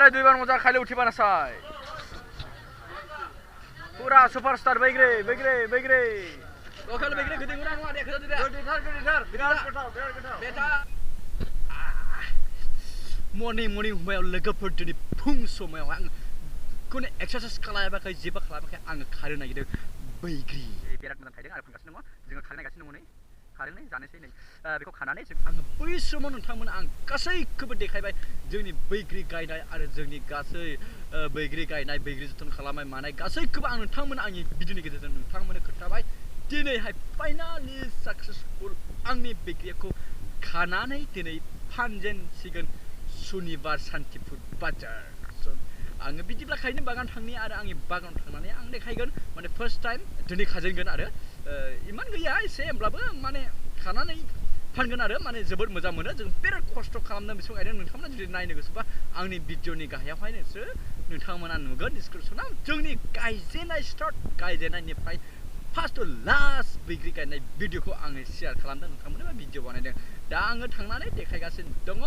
खाले 2 बार मजा खाले उठिबा नासाय पूरा सुपरस्टार बैग्रे लोकल बैग्रे गदे गुना नुआ देखो दे गदे बिराद गोथाव बेटा मर्निं हुमायाव लोगोफोर दिनै फुं समायाव आं कोने एक्सारसाइज खालायाबाखै जेबो खालामाखै आं खारनो नागिरदों बैग्रि बिराद मोजां थायदों आरो फानगासिनो दङ जोङो खारनो नागिरगासिनो दङ नै खारनो जानोसै नै बेखौ खानानै जों आं बै समाव नोंथांमोन आं गासैखौबो देखायबाय जोंनि बैग्रि गायनाय आरो जोंनि गासै बैग्रि गायनाय बैग्रि जोथोन खालामनाय मानाय गासैखौबो आं नोंथांमोन आंनि भिडिअनि गेजेरजों नोंथांमोननो खोन्थाबाय दिनैहाय फाइनालि साक्सेसफुल आंनि बैग्रिखौ खानानै दिनै फानजेनसिगोन सुनिबार सान्तिपुर बाजार आङो बिदिब्ला खायनो बागान थांनि आरो आंनि बागानाव थांनानै आं देखायगोन माने फार्स्ट टाइम दिनै खाजेनगोन आरो इमान गैया एसे होमब्लाबो माने खानानै फानगोन आरो माने जोबोद मोजां मोनो जों बिराद खस्थ' खालामदों बेखौ गायदों नोंथांमोना जुदि नायनो गोसोबा आंनि भिडिअनि गाहायावहाय नोंसोर नोंथांमोना नुगोन डिसक्रिपसनाव जोंनि गायजेननाय स्टार्ट गायजेननायनिफ्राय फार्स्ट टु लास्ट बैग्रि गायनाय भिडिअखौ आङो शेयार खालामदों नोंथांमोननो भिडिअ बानायदों दा आङो थांनानै देखायगासिनो दङ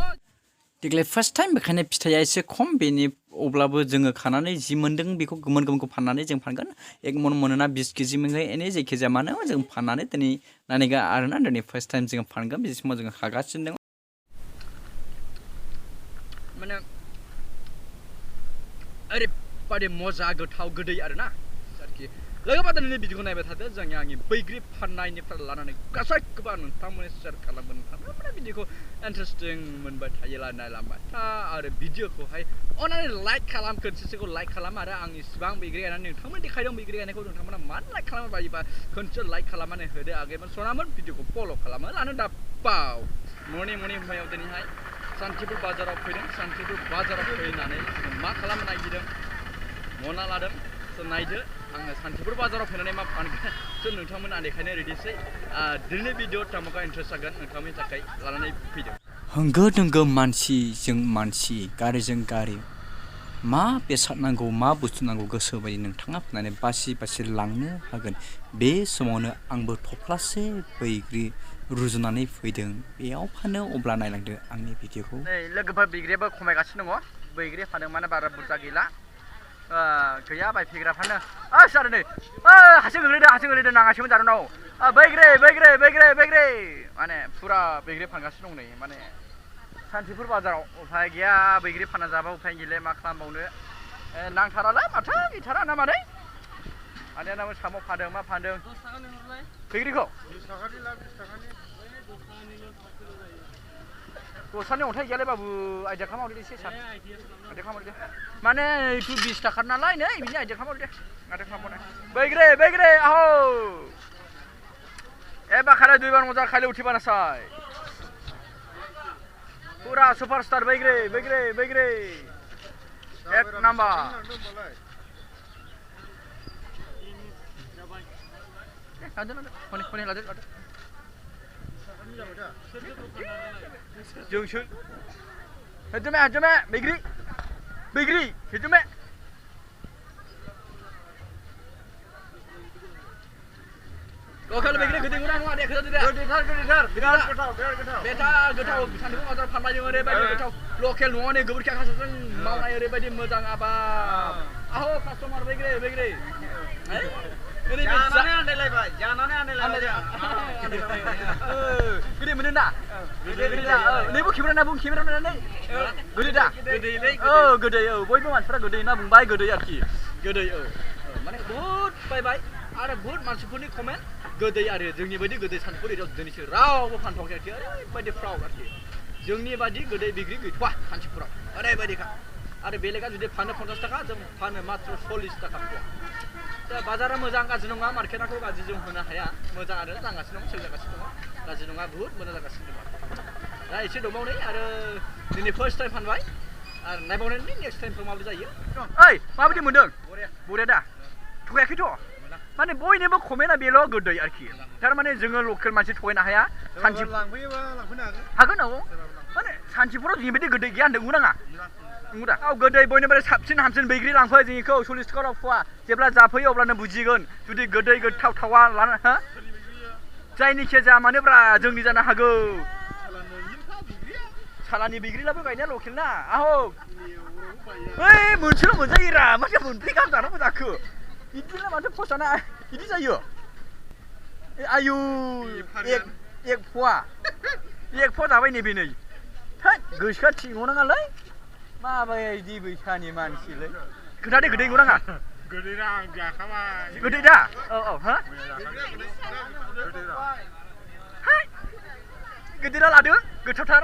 देग्लाय फार्स्ट टाइम बेखायनो फिथाइया एसे खम बेनि अब्लाबो जोङो खानानै जि मोन्दों बेखौ गोमोनखौ फाननानै जों फानगोन 1 मन मोनोना 20 केजि मोनगोन एनै जायखिजाया मानो जों फाननानै दिनै नायगोन आरोना दिनै फार्स्ट टाइम जोङो फानगोन बे समाव जोङो खागासिनो दङ माने ओरैबादि मजा गोथाव गोदै आरोना आरोखि लोगोफोरा दिनै भिडिअखौ नायबाय थादो जों आंनि बैग्रि फाननायनिफ्राय लानानै गासैखौबो नोंथांमोननो शेयार खालामगोन नोंथांमोना भिडिअखौ इन्टारेस्टिं मोनबाय थायोला नायलांबाय था आरो भिडिअखौहाय अननानै लाइक खालाम खनसेखौ लाइक खालाम आरो आं इसिबां बैग्रि गायनानै नोंथांमोन देखायदों बैग्रि गायनायखौ नोंथांमोना मानो लाइक खालामनो बायोबा खनसे लाइक खालामनानै होदो आगैमोन सनामोन भिडिअखौ फल' खालामो लानो दा पाव मर्निं हुमायाव दिनैहाय सान्तिपुर बाजाराव फैदों सान्तिपुर बाजाराव फैनानै मा खालामनो नागिरदों मना लादों नायदो आङो सान्तिपुर बाजाराव फैनानै मा फानगोन जों नोंथांमोना देखायनो रेडिसै दिनैनि भिडिअ थामोखा इन्टारेस्ट जागोन नोंथांमोननि थाखाय लानानै फैदों होंगो दोंगो मानसिजों मानसि गारिजों गारि मा बेसाद नांगौ मा बुस्थु नांगौ गोसो बायदि नोंथाङा फैनानै बासि लांनो हागोन बे समावनो आंबो थफ्लासे बैग्रि रुजुनानै फैदों बेयाव फानो अब्ला नायलांदो आंनि भिडिअखौ नै लोगोफोर बैग्रियाबो खमायगासिनो दङ बैग्रि फानो माने बारा बुरजा गैला गैया बायफैग्राफ्रानो सार नै हारसिं गोग्लैदों नाङासैमोन जारनाव बैग्रि माने फुरा बैग्रि फानगासिनो दं नै माने सान्तिपुर बाजाराव उफाय गैया बैग्रि फानना जाबा उफाय गैला मा खालामबावनो नांथारालाय माथो गैथारा ना मादै आदाया नामा साम' फानदों मा फानदों बैग्रिखौ 20 थाखानि ला 20 थाखानि दस्रानि अन्थाइ गैयालै बाबु आइडिया खालामहरदो एसे सार आइडिया खालामहरदो माने इखौ 20 थाखा नालाय नै बिनि आइडिया खालामहरदो आइडिया खालामहरदो बैग्रि आहो एबा खाले 2 बार मजा खाले उठिबा नासाय पूरा सुपरस्टार बैग्रे एक नंबर जोंसो हेजमे बैग्रि हेजमे लोकल बैग्रि गदे गुना नुआ देखो दे गदे बिराद गोथाव बेटा गोथाव सान्तिपुर बाजाराव फानबाय जों ओरैबायदि गोथाव लकेल न'आवनो गोबोरखि हासारजों मावनाय ओरैबायदि मोजां आबाद आहो कास्टमार बैग्रि जानानै आन्दायलायबाय गोदै मोनो ना नैबो खेमरा बुं नानै गोदै दा गोदै बयबो मानसिफ्रा गोदै ना बुंबाय गोदै आरोखि गोदै माने बहुत बायबाय आरो बहुत मानसिफोरनि कमेन्ट गोदै आरो जोंनि बायदि गोदै सान्तिपुर एरियायाव दिनैसो रावबो फानथ'वाखै आरोखि ओरैबायदि प्राउड आरोखि जोंनि बायदि गोदै बैग्रि गैथ'वा सान्तिपुराव ओरैबायदिखा आरो बेलेगा जुदि फानो 50 थाखा जों फानो मात्र 40 थाखा दा बाजारा मोजां गाज्रि नङा मार्केटखौ गाज्रि जों होनो हाया मोजां आरो जागासिनो दं सेल जागासिनो दं गाज्रि नङा बहुत मोजां जागासिनो दं दा एसे दंबावो आरो दिनै फार्स्ट टाइम फानबाय आरो नायबावनायनि नेक्स्ट टाइमफ्राव माबोरै जायो ओइ माबायदि मोनदों बरिया दा थगायाखैथ' माने बयनिबो कमेन्टआ बेल' गोदै आरोखि थारमाने जोङो लकेल मानसि थगायनो हाया सान्तिपुर लांफैयोबा लांफैनो हागोन माने सान्तिपुराव जिबायदि गोदै गैया होनदों नाङा नंगौदा गोदै बयनिफ्राय साबसिन हामसिन बैग्रि लांफै जोंनिखौ 40 थाखा फुवा जेब्ला जाफैयो अब्लानो बुजिगोन जुदि गोदै गोथाव थावा लाना जायनिखि जाया मानोब्रा जोंनि जानो हागौ सालानि बैग्रिलाबो गायनाया लकेल ना आहक ओइ मोनसेल' मोनजायोरा माथो मोनब्रै गाहाम जानांगौ जाखो बिदिनो माथो फसाना बिदि जायो आयु एक फवा जाबाय नैबे नै थोद गोसोआ थिग नङालै माबायदि बैसानि मानसिलै खोन्थादो गोदै नङा गोदैरा आं जाखाबाय गोदै दा औ हा गोदैरा लादो गोथावथार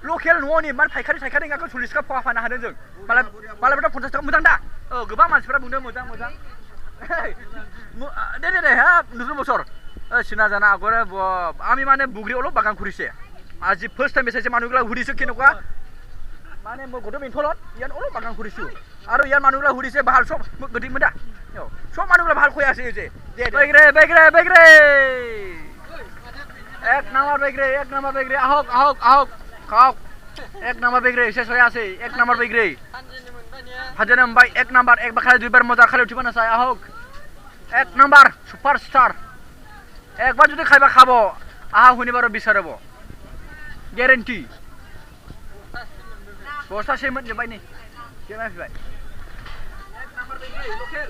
लकेल न'नि मान फायखारि गाखौ 40 थाखा फवा फाननो हादों जों मालायबोथ' 50 थाखा मोजां दा औ गोबां मानसिफोरा बुंदों मोजां दे हा नुजु बसर सिना जाना आगरे आमी माने बुग्री अलप बागान खुरिसे আজি ফার্স্ট টাইম এসেছে মানুষগুলা ঘুরিছে কেনকা মানে মই গটো বেন্থলত ইয়ান অলপ বাগান খুৰিছো আৰু ইয়াৰ মানুহগুলা ঘুৰিছে ভাল সব গতি মদা সব মানুহগুলা ভাল কৈ আছে যে বেগৰে এক নাম্বার বেগৰে আহক খাওক এক নাম্বার বেগৰে শেষ হৈ আছে এক নাম্বার বেগৰে হাজার নাম্বার এক নাম্বার একবার খালি দুইবার মজা খালি উঠিব না চাই আহক এক নাম্বার সুপারস্টার একবার যদি খাইবা খাব আহা শুনিবাৰ বিচাৰব গ্যারান্টি বস্তা সে मोनजोबबाय नै केमेरा फैबाय एक नम्बर बेग्रे लकेल